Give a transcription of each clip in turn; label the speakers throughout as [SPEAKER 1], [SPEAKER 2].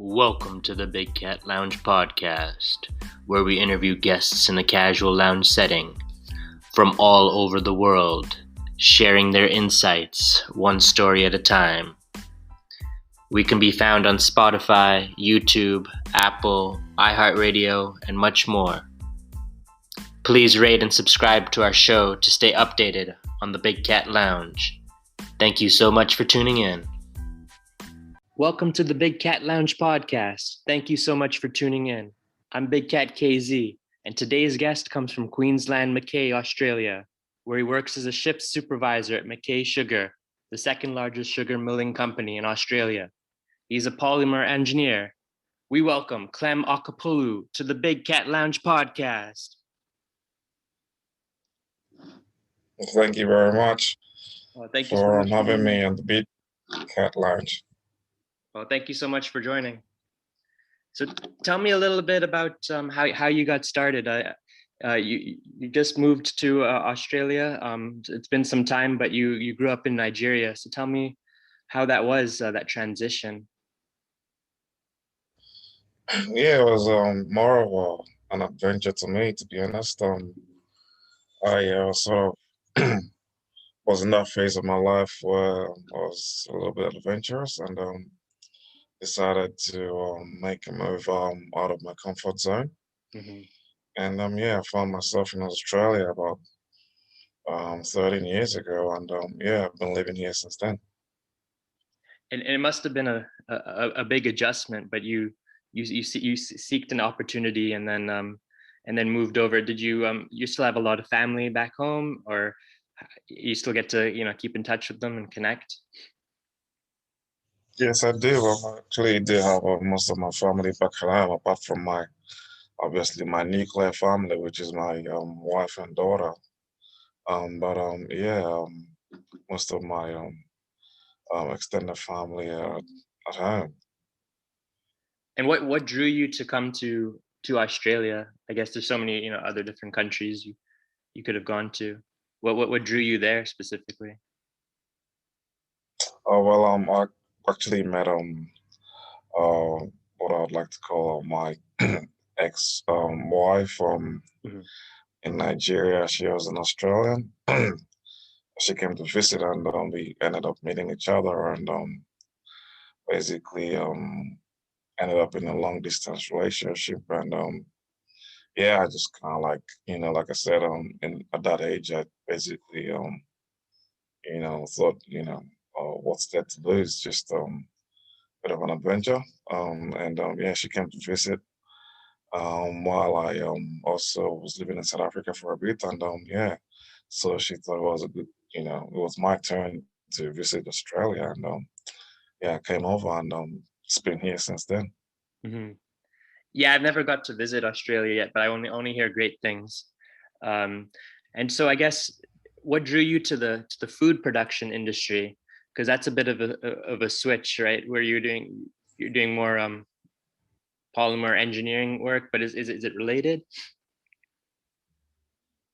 [SPEAKER 1] Welcome to the Big Cat Lounge podcast, where we interview guests in a casual lounge setting from all over the world, sharing their insights one story at a time. We can be found on Spotify, YouTube, Apple, iHeartRadio, and much more. Please rate and subscribe to our show to stay updated on the Big Cat Lounge. Thank you so much for tuning in. Welcome to the Big Cat Lounge podcast. Thank you so much for tuning in. I'm Big Cat KZ, and today's guest comes from Queensland, Mackay, Australia, where he works as a shift supervisor at Mackay Sugar, the second largest sugar milling company in Australia. He's a polymer engineer. We welcome Clem Okpalogu to the Big Cat Lounge podcast.
[SPEAKER 2] Thank you very much
[SPEAKER 1] Thank you
[SPEAKER 2] for
[SPEAKER 1] so much
[SPEAKER 2] having me on the Big Cat Lounge.
[SPEAKER 1] Well, thank you so much for joining. So tell me a little bit about how you got started. You just moved to Australia. It's been some time, but you grew up in Nigeria. So tell me how that was, that transition.
[SPEAKER 2] Yeah, it was more of an adventure to me, to be honest. I sort of was in that phase of my life where I was a little bit adventurous and decided to make a move out of my comfort zone.
[SPEAKER 1] Mm-hmm.
[SPEAKER 2] And yeah, I found myself in Australia about 13 years ago, and yeah, I've been living here since then.
[SPEAKER 1] And it must have been a big adjustment, but you seeked an opportunity and then moved over. Did you still have a lot of family back home, or you still get to keep in touch with them and connect?
[SPEAKER 2] Yes, I do. I actually do have most of my family back home, apart from obviously my nuclear family, which is my wife and daughter. But yeah, most of my extended family are at home.
[SPEAKER 1] And what drew you to come to Australia? I guess there's so many other different countries you could have gone to. What drew you there specifically?
[SPEAKER 2] Oh well, I actually met uh what I'd like to call my ex wife
[SPEAKER 1] Mm-hmm.
[SPEAKER 2] in Nigeria. She was an Australian. She came to visit, and we ended up meeting each other, and basically ended up in a long distance relationship. And yeah, I just kind of like, like I said, in at that age, I basically thought, what's there to lose? Just bit of an adventure. And yeah, she came to visit while I also was living in South Africa for a bit. And yeah, so she thought it was a good, it was my turn to visit Australia. And yeah, I came over, and it's been here since then.
[SPEAKER 1] Mm-hmm. Yeah, I've never got to visit Australia yet, but I only hear great things. Um, and so I guess what drew you to the food production industry? Because that's a bit of a switch, right? Where you're doing more polymer engineering work, but is it related?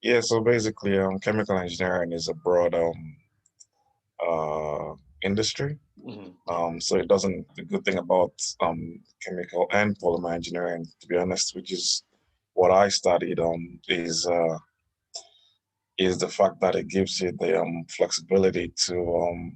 [SPEAKER 2] Yeah, so basically, chemical engineering is a broad industry.
[SPEAKER 1] Mm-hmm.
[SPEAKER 2] So it doesn't. The good thing about chemical and polymer engineering, to be honest, which is what I studied, is the fact that it gives you the flexibility to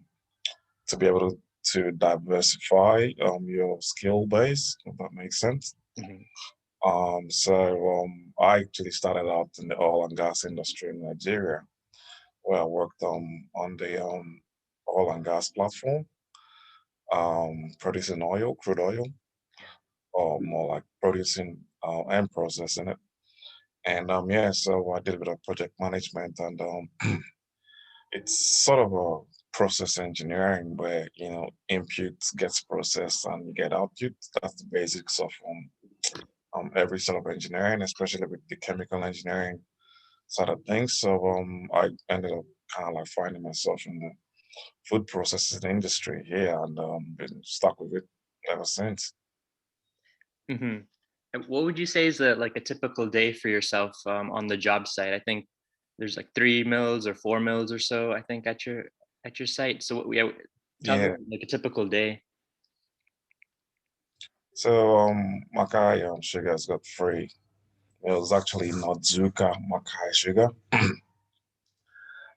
[SPEAKER 2] be able to diversify your skill base, if that makes sense.
[SPEAKER 1] Mm-hmm.
[SPEAKER 2] So I actually started out in the oil and gas industry in Nigeria, where I worked on the oil and gas platform, producing oil, crude oil, or more like producing and processing it. And yeah, so I did a bit of project management, and it's sort of a process engineering where input gets processed and you get output. That's the basics of every sort of engineering, especially with the chemical engineering side of things. So I ended up kind of like finding myself in the food processing industry here, and been stuck with it ever since.
[SPEAKER 1] Mm-hmm. And what would you say is like a typical day for yourself on the job site? I think there's like 3 mills or 4 mills or so, I think, at your site. So yeah, tell me
[SPEAKER 2] Yeah.
[SPEAKER 1] like a typical day.
[SPEAKER 2] So Mackay Sugar's got three. It was actually not Zuka Mackay Sugar.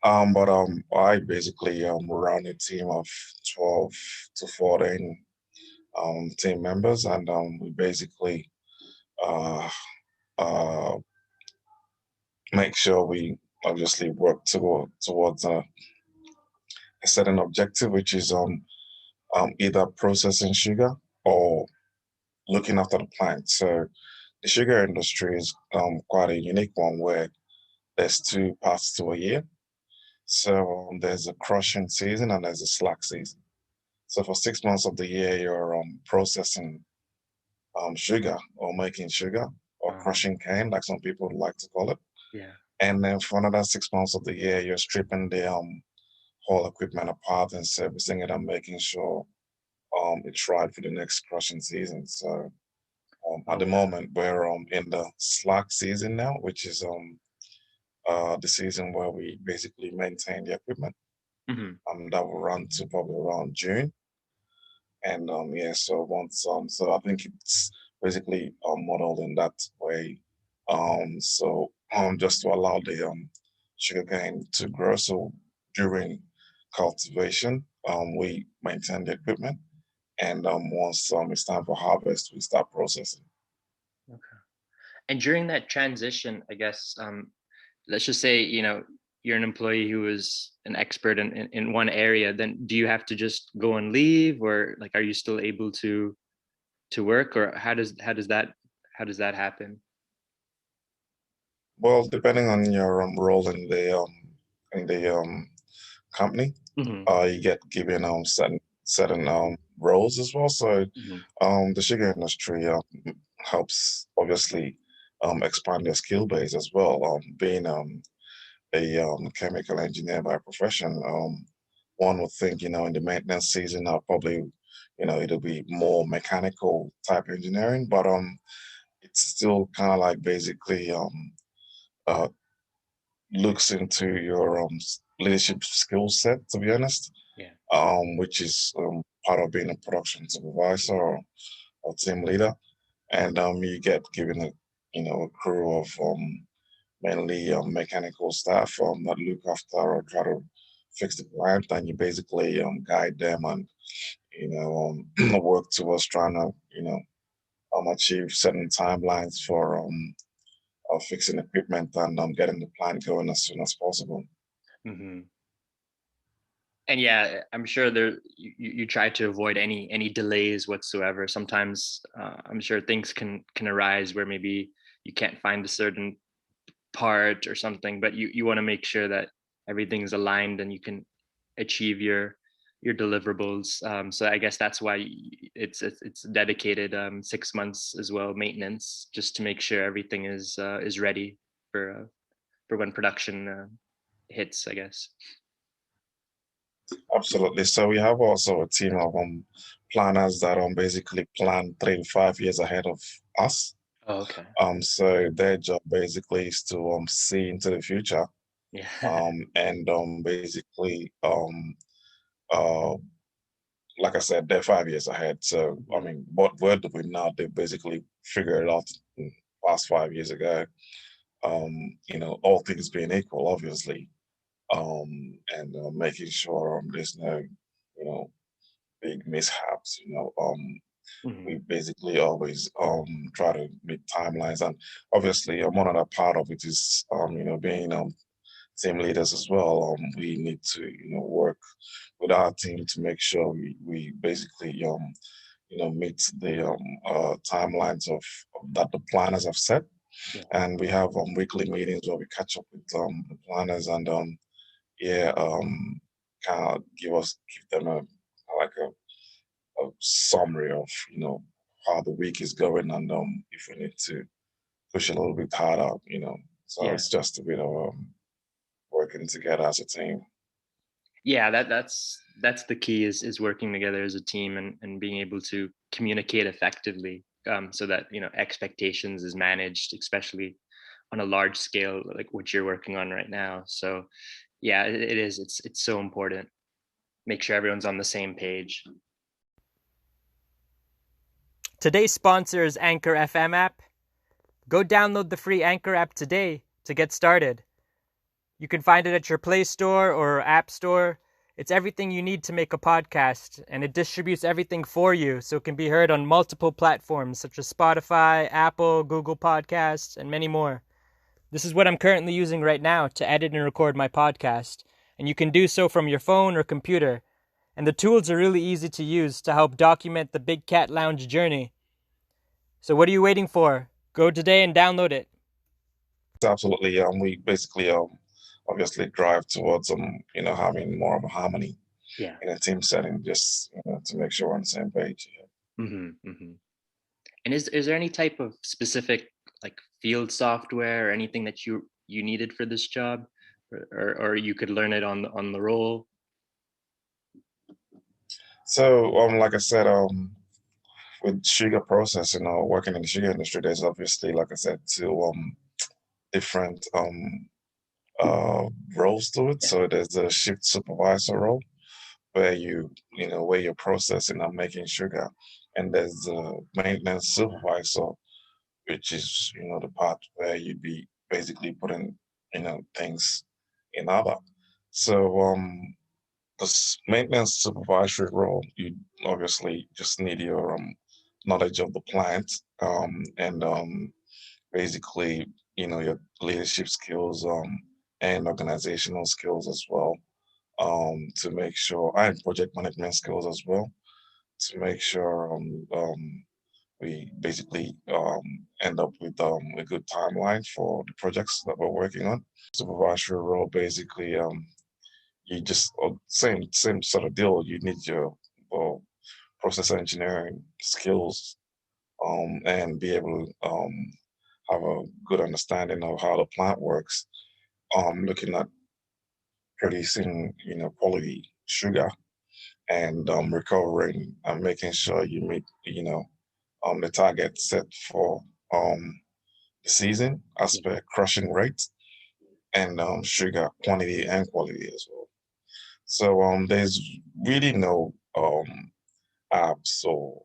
[SPEAKER 2] But I basically run a team of 12 to 14 team members, and we basically uh, uh, make sure we obviously work towards a certain objective, which is either processing sugar or looking after the plant. So the sugar industry is quite a unique one where there's two parts to a year. So there's a crushing season and there's a slack season. So for 6 months of the year, you're processing sugar or making sugar or
[SPEAKER 1] Uh,
[SPEAKER 2] crushing cane, like some people like to call it.
[SPEAKER 1] yeah.
[SPEAKER 2] And then for another 6 months of the year, you're stripping the whole equipment apart and servicing it and making sure it's right for the next crushing season. So at
[SPEAKER 1] Oh
[SPEAKER 2] the
[SPEAKER 1] wow.
[SPEAKER 2] moment, we're in the slack season now, which is the season where we basically maintain the equipment.
[SPEAKER 1] Hmm.
[SPEAKER 2] That will run to probably around June. And yeah, so once so I think it's basically modeled in that way. So just to allow the sugarcane to grow. So during cultivation, we maintain the equipment, and once it's time for harvest, we start processing.
[SPEAKER 1] Okay. And during that transition, I guess, let's just say, you're an employee who is an expert in one area, then do you have to just go and leave, or like, are you still able to work, or how does that happen?
[SPEAKER 2] Well, depending on your role in the company,
[SPEAKER 1] Hmm.
[SPEAKER 2] you get given certain roles as well. So
[SPEAKER 1] Hmm.
[SPEAKER 2] the sugar industry helps obviously expand their skill base as well. Being a chemical engineer by profession, one would think in the maintenance season I'll probably it'll be more mechanical type engineering, but it's still kind of like basically uh, looks into your leadership skill set, to be honest,
[SPEAKER 1] Yeah.
[SPEAKER 2] which is part of being a production supervisor or team leader. And you get given a crew of mainly mechanical staff that look after or try to fix the plant, and you basically guide them and work towards trying to achieve certain timelines for fixing equipment and getting the plant going as soon as possible.
[SPEAKER 1] Hmm. And yeah, I'm sure you try to avoid any delays whatsoever. Sometimes I'm sure things can arise where maybe you can't find a certain part or something, but you want to make sure that everything's aligned and you can achieve your deliverables. So I guess that's why it's dedicated 6 months as well, maintenance, just to make sure everything is ready for when production hits, I guess.
[SPEAKER 2] Absolutely. So we have also a team of planners that basically plan 3 to 5 years ahead of us.
[SPEAKER 1] Oh, okay.
[SPEAKER 2] So their job basically is to see into the future
[SPEAKER 1] Yeah.
[SPEAKER 2] and basically uh like I said, they're 5 years ahead. So I
[SPEAKER 1] Mhm.
[SPEAKER 2] mean, what where do we now? They basically figured it out past 5 years ago. All things being equal, obviously, and making sure there's no, big mishaps. We
[SPEAKER 1] Mhm.
[SPEAKER 2] basically always try to meet timelines, and obviously, one other part of it is being team leaders as well. We need to work with our team to make sure we basically meet the timelines of that the planners have set,
[SPEAKER 1] Yeah.
[SPEAKER 2] and we have weekly meetings where we catch up with the planners and yeah, kind of give them a like a summary of how the week is going and if we need to push a little bit harder. So
[SPEAKER 1] Yeah.
[SPEAKER 2] it's just a bit of working together as a team.
[SPEAKER 1] Yeah, that's the key, is working together as a team, and being able to communicate effectively, so that expectations is managed, especially on a large scale like what you're working on right now. So yeah, it is, it's so important. Make sure everyone's on the same page.
[SPEAKER 3] Today's sponsor is Anchor FM app. Go download the free Anchor app today to get started. You can find it at your Play Store or App Store. It's everything you need to make a podcast, and it distributes everything for you so it can be heard on multiple platforms such as Spotify, Apple, Google Podcasts, and many more. This is what I'm currently using right now to edit and record my podcast, and you can do so from your phone or computer. And the tools are really easy to use to help document the Big Cat Lounge journey. So what are you waiting for? Go today and download it.
[SPEAKER 2] Absolutely. We basically obviously drive towards having more of a harmony in a team setting, just to make sure we're on the same page.
[SPEAKER 1] And is there any type of specific like field software or anything that you needed for this job, or you could learn it on the roll?
[SPEAKER 2] So like I said, with sugar processing or working in the sugar industry, there's obviously, like I said, two different roles to it. So there's a shift supervisor role where where you're processing and making sugar, and there's the maintenance supervisor, which is the part where you'd be basically putting things in order. So this maintenance supervisory role, you obviously just need your knowledge of the plant, and basically your leadership skills, and organizational skills as well, to make sure, and project management skills as well, to make sure we basically end up with a good timeline for the projects that we're working on. Supervisory role, basically, you just same sort of deal. You need your process engineering skills, and be able to have a good understanding of how the plant works. Looking at producing, quality sugar, and recovering and making sure you meet, the target set for the season as per crushing rate, and sugar quantity and quality as well. So there's really no apps or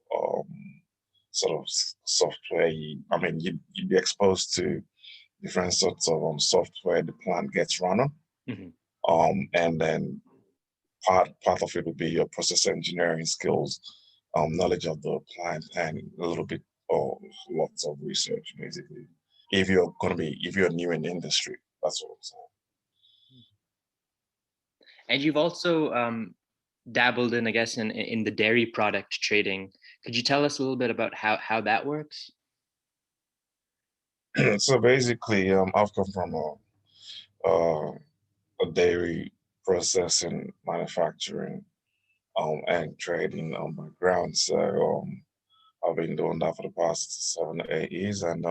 [SPEAKER 2] sort of software. You'd be exposed to different sorts of software the plant gets run on, and then part of it would be your process engineering skills, knowledge of the plant, and a little bit of lots of research, basically. If you're new in the industry, that's what I'm saying.
[SPEAKER 1] And you've also dabbled in, I guess, in the dairy product trading. Could you tell us a little bit about how that works?
[SPEAKER 2] So basically, I've come from a dairy processing, manufacturing, and trading background. So I've been doing that for the past 7 to 8 years, and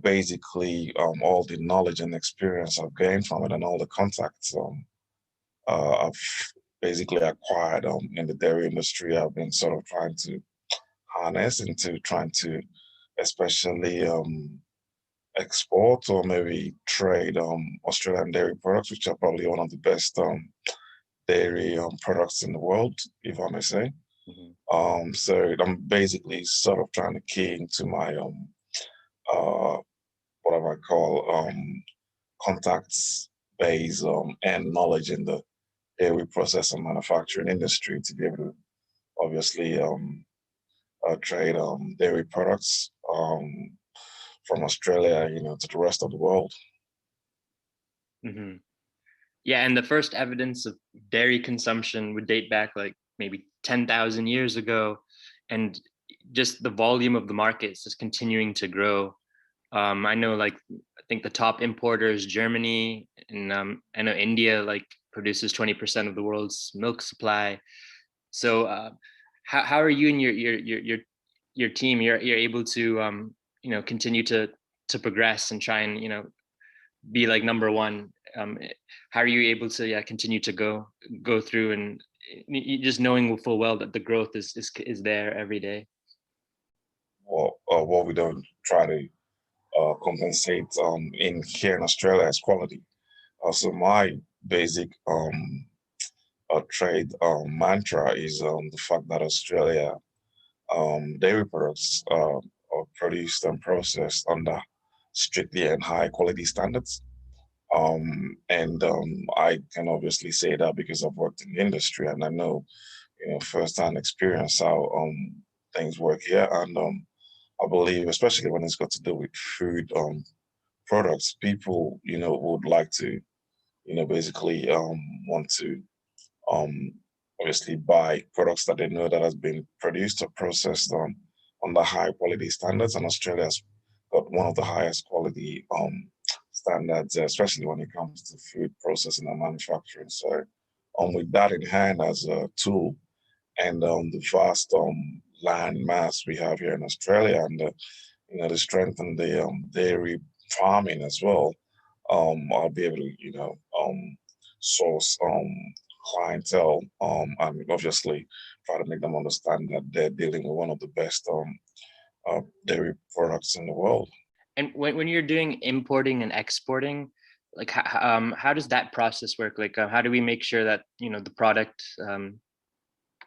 [SPEAKER 2] basically all the knowledge and experience I've gained from it, and all the contacts I've basically acquired in the dairy industry, I've been sort of trying to harness into trying to, especially export or maybe trade Australian dairy products, which are probably one of the best dairy products in the world, if I may say. So I'm basically sort of trying to key into my what I call contacts base, and knowledge in the dairy process and manufacturing industry, to be able to obviously trade dairy products from Australia, to the rest of the world.
[SPEAKER 1] Yeah, and the first evidence of dairy consumption would date back like maybe 10,000 years ago, and just the volume of the market is just continuing to grow. I know, I think the top importer is Germany, and I know India produces 20% of the world's milk supply. So how are you and your team? You're able to continue to progress and try and be like number one. How are you able to continue to go through, and just knowing full well that the growth is there every day?
[SPEAKER 2] Well, what we don't try to compensate in here in Australia is quality. So my basic trade mantra is the fact that Australia dairy products are produced and processed under strictly and high quality standards. And I can obviously say that because I've worked in the industry and I know, firsthand experience how things work here. And I believe, especially when it's got to do with food products, people, would like to, basically want to um, obviously buy products that they know that has been produced or processed on the high quality standards. And Australia's got one of the highest quality standards, especially when it comes to food processing and manufacturing. So, with that in hand as a tool and the vast land mass we have here in Australia and the strength in the dairy farming as well, I'll be able to source clientele and obviously try to make them understand that they're dealing with one of the best dairy products in the world.
[SPEAKER 3] And when you're doing importing and exporting, like how does that process work? Like how do we make sure that the product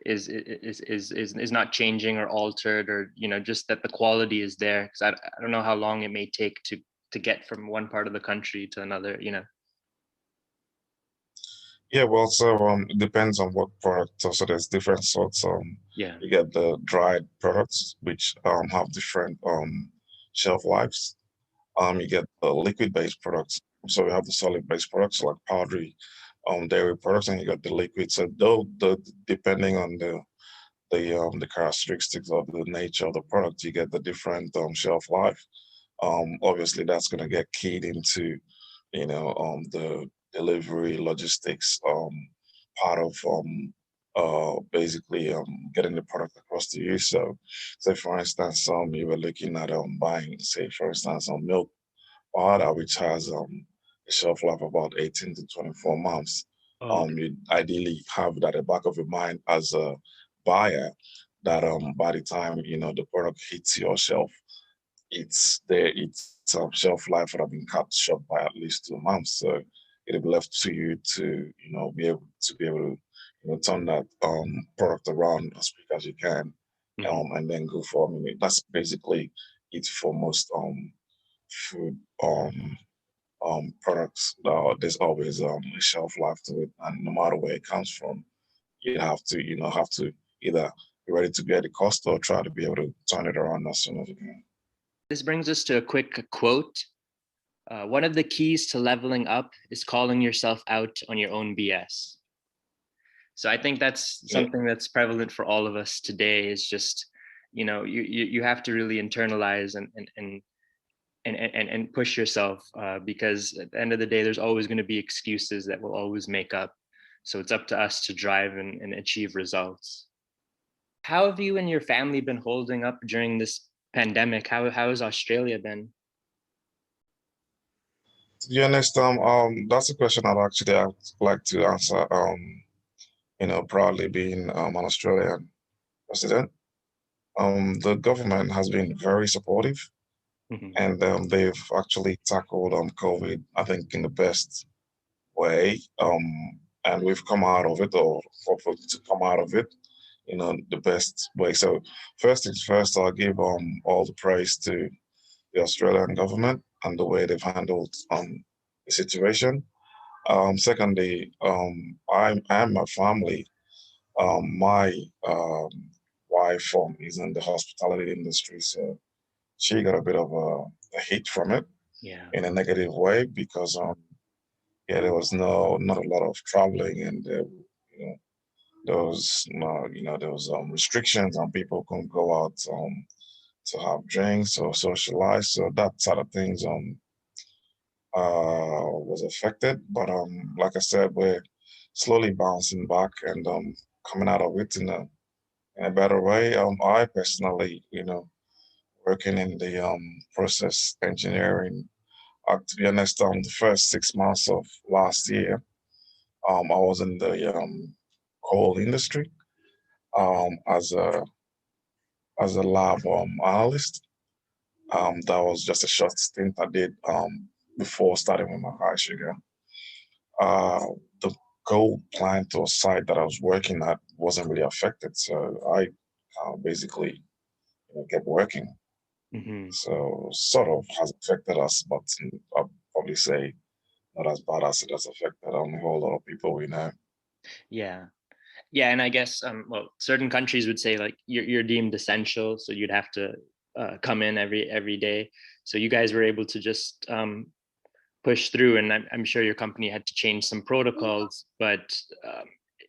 [SPEAKER 3] is not changing or altered, or just that the quality is there? Because I don't know how long it may take to get from one part of the country to another.
[SPEAKER 2] Yeah, well, so it depends on what product. So there's different sorts.
[SPEAKER 3] Yeah.
[SPEAKER 2] You get the dried products, which have different shelf lives. You get the liquid-based products. So we have the solid-based products like powdery dairy products, and you got the liquid. So though depending on the characteristics of the nature of the product, you get the different shelf life. Obviously, that's going to get keyed into, the delivery logistics part of basically getting the product across to you. So, say for instance, you were looking at buying, say for instance, milk powder, which has a shelf life of about 18 to 24 months.
[SPEAKER 3] Oh,
[SPEAKER 2] You ideally have that at the back of your mind as a buyer that by the time the product hits your shelf, its shelf life would have been cut short by at least 2 months. So it'll be left to you to be able to turn that product around as quick as you can, and then go for. I mean, that's basically it for most food products. There's always a shelf life to it, and no matter where it comes from, you have to either be ready to bear the cost or try to be able to turn it around as soon as you can.
[SPEAKER 3] this brings us to a quick quote. One of the keys to leveling up is calling yourself out on your own BS. So I think that's something that's prevalent for all of us today. Is just you have to really internalize and push yourself, because at the end of the day, there's always going to be excuses that we'll always make up. So it's up to us to drive and achieve results. How have you and your family been holding up during this pandemic? How has Australia been?
[SPEAKER 2] To be honest, that's a question I'd like to answer. Proudly being an Australian resident, the government has been very supportive,
[SPEAKER 3] Mm-hmm.
[SPEAKER 2] and they've actually tackled COVID, I think, in the best way. And we've come out of it, or hopefully to come out of it, the best way. So first things first, I'll give all the praise to the Australian government and the way they've handled the situation. Secondly, I and my family, my wife is in the hospitality industry, so she got a bit of a hit from it
[SPEAKER 3] Yeah.
[SPEAKER 2] in a negative way because yeah, there was not a lot of traveling, and there was there was restrictions and people couldn't go out to have drinks or socialize. So that side of things was affected. But like I said, we're slowly bouncing back and coming out of it in a better way. I personally, working in the process engineering. To be honest, the first 6 months of last year, I was in the coal industry as a lab analyst. That was just a short stint I did before starting with Mackay Sugar. The coal plant or site that I was working at wasn't really affected, so I basically kept working. So sort of has affected us, but I'll probably say not as bad as it has affected a whole lot of people we know.
[SPEAKER 1] Yeah. Yeah, and I guess well, certain countries would say like you're deemed essential, so you'd have to come in every day. So you guys were able to just push through, and I'm sure your company had to change some protocols, but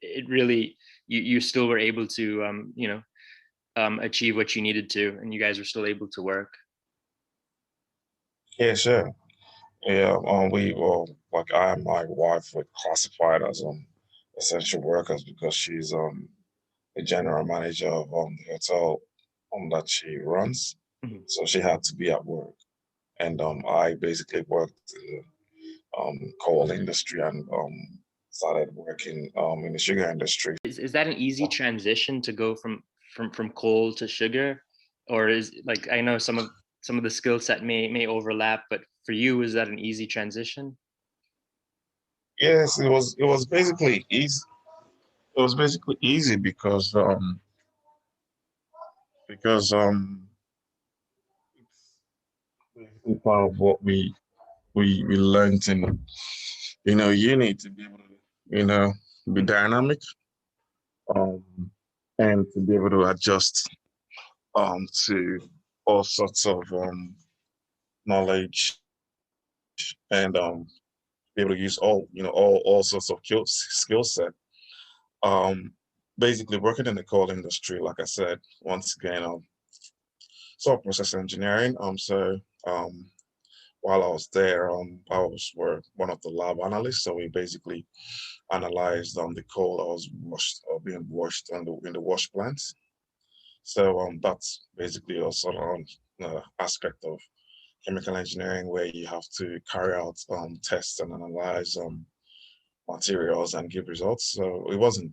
[SPEAKER 1] it really you still were able to achieve what you needed to, and you guys were still able to work.
[SPEAKER 2] Yeah, sure. Yeah, we well, like I and my wife were classified as essential workers because she's the general manager of the hotel that she runs. So she had to be at work, and I basically worked in the coal industry and started working in the sugar industry.
[SPEAKER 1] Is that an easy transition to go from coal to sugar, or is like I know some of the skill set may overlap, but for you, is that an easy transition?
[SPEAKER 2] Yes, it was. It was basically easy. It was basically easy because it's part of what we learned in uni to be able to be dynamic um and to be able to adjust to all sorts of knowledge and be able to use all sorts of skill set. Um, Basically working in the coal industry, like I said, once again, so process engineering. Um, while I was there, were one of the lab analysts. So we basically analyzed the coal that was being washed in the wash plants. So that's basically also an aspect of chemical engineering where you have to carry out tests and analyze materials and give results. So it wasn't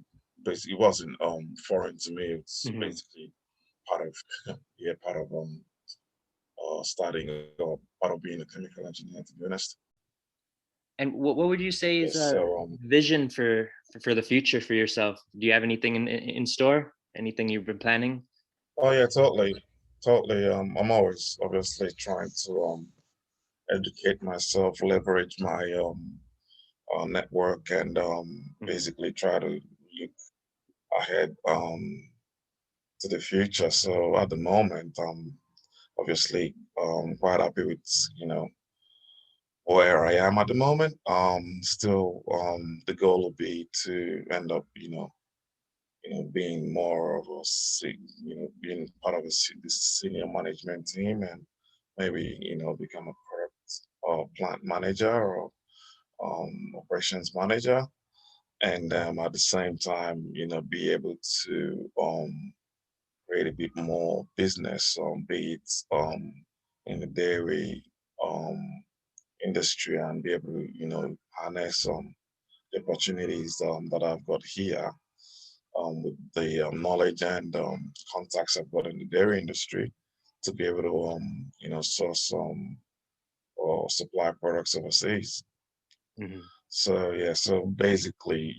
[SPEAKER 2] foreign to me. It's basically part of part of studying or part of being a chemical engineer, to be honest.
[SPEAKER 1] And what would you say is
[SPEAKER 2] Yes,
[SPEAKER 1] a
[SPEAKER 2] so
[SPEAKER 1] vision for the future for yourself? Do you have anything in store? Anything you've been planning?
[SPEAKER 2] oh yeah, totally. I'm always obviously trying to educate myself, leverage my network, and basically try to look ahead to the future. So at the moment, obviously quite happy with where I am at the moment. Still, the goal will be to end up, being more of being part of the senior management team, and maybe become a product or plant manager or operations manager, and at the same time, be able to create a bit more business, be it in the dairy industry, and be able to, harness the opportunities that I've got here with the knowledge and contacts I've got in the dairy industry to be able to, source or supply products overseas. So yeah, so basically,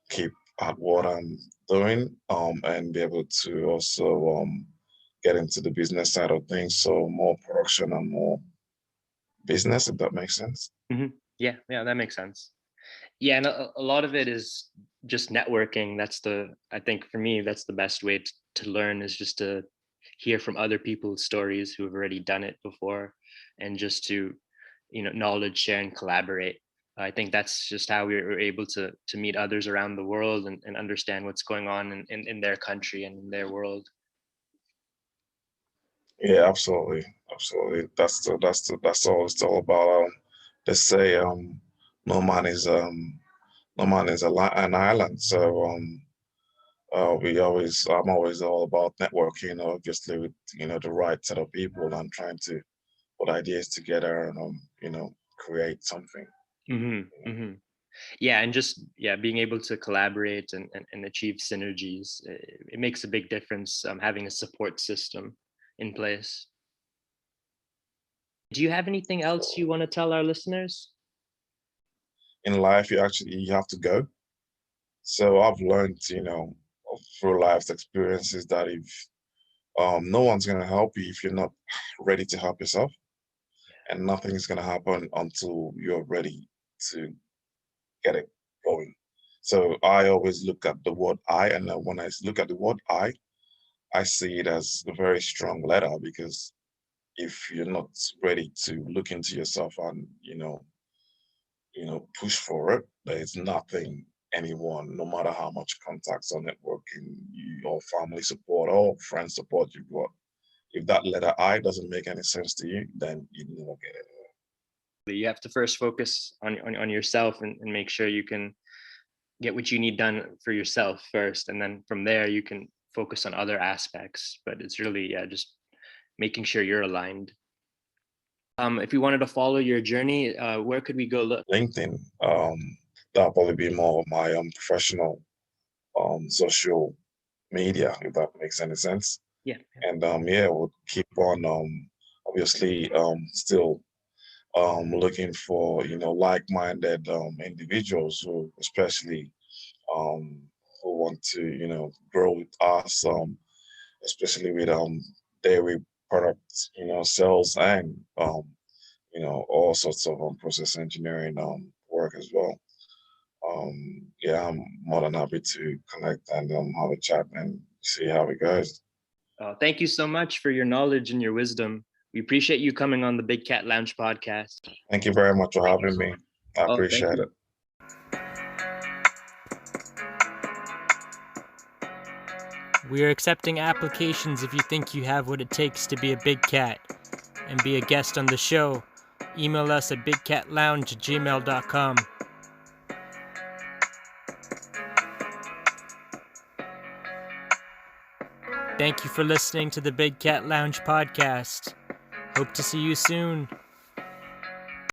[SPEAKER 2] keep at what I'm doing and be able to also get into the business side of things. So more production and more business, if that makes sense.
[SPEAKER 1] Yeah, that makes sense. Yeah, and a lot of it is just networking. I think for me, that's the best way to learn is just to hear from other people's stories who have already done it before, and just to, knowledge share and collaborate. I think that's just how we're able to meet others around the world and understand what's going on in their country and in their world.
[SPEAKER 2] Yeah, absolutely, absolutely. That's all it's all about. They say no man is no man is an island. So I'm always all about networking, obviously with the right set of people and trying to put ideas together and create something.
[SPEAKER 1] Yeah, and just being able to collaborate and achieve synergies, it makes a big difference, having a support system in place. Do you have anything else you want to tell our listeners?
[SPEAKER 2] In life, you have to go. So I've learned, through life's experiences that No one's gonna help you if you're not ready to help yourself, and nothing's gonna happen until you're ready to get it going. So I always look at the word I, and then when I look at the word I see it as a very strong letter, because if you're not ready to look into yourself and push for it, there's nothing anyone, no matter how much contacts or networking or family support or friend support you've got, if that letter I doesn't make any sense to you, then you never get it.
[SPEAKER 3] You have to first focus on yourself and make sure you can get what you need done for yourself first, and then from there you can focus on other aspects. But it's really just making sure you're aligned. If we wanted to follow your journey, where could we go look?
[SPEAKER 2] LinkedIn, that'll probably be more of my professional social media, if that makes any sense.
[SPEAKER 3] Yeah.
[SPEAKER 2] And yeah, we'll keep on obviously still looking for like-minded individuals who especially who want to grow with us, especially with dairy products, sales, and all sorts of process engineering work as well. Yeah, I'm more than happy to connect and have a chat and see how it goes.
[SPEAKER 3] Thank you so much for your knowledge and your wisdom. We appreciate you coming on the Big Cat Lounge podcast.
[SPEAKER 2] Thank you very much for having me. I
[SPEAKER 3] Oh, thank
[SPEAKER 2] appreciate
[SPEAKER 3] you.
[SPEAKER 2] it.
[SPEAKER 3] We are accepting applications if you think you have what it takes to be a big cat and be a guest on the show. Email us at bigcatlounge@gmail.com. Thank you for listening to the Big Cat Lounge podcast. Hope to see you soon.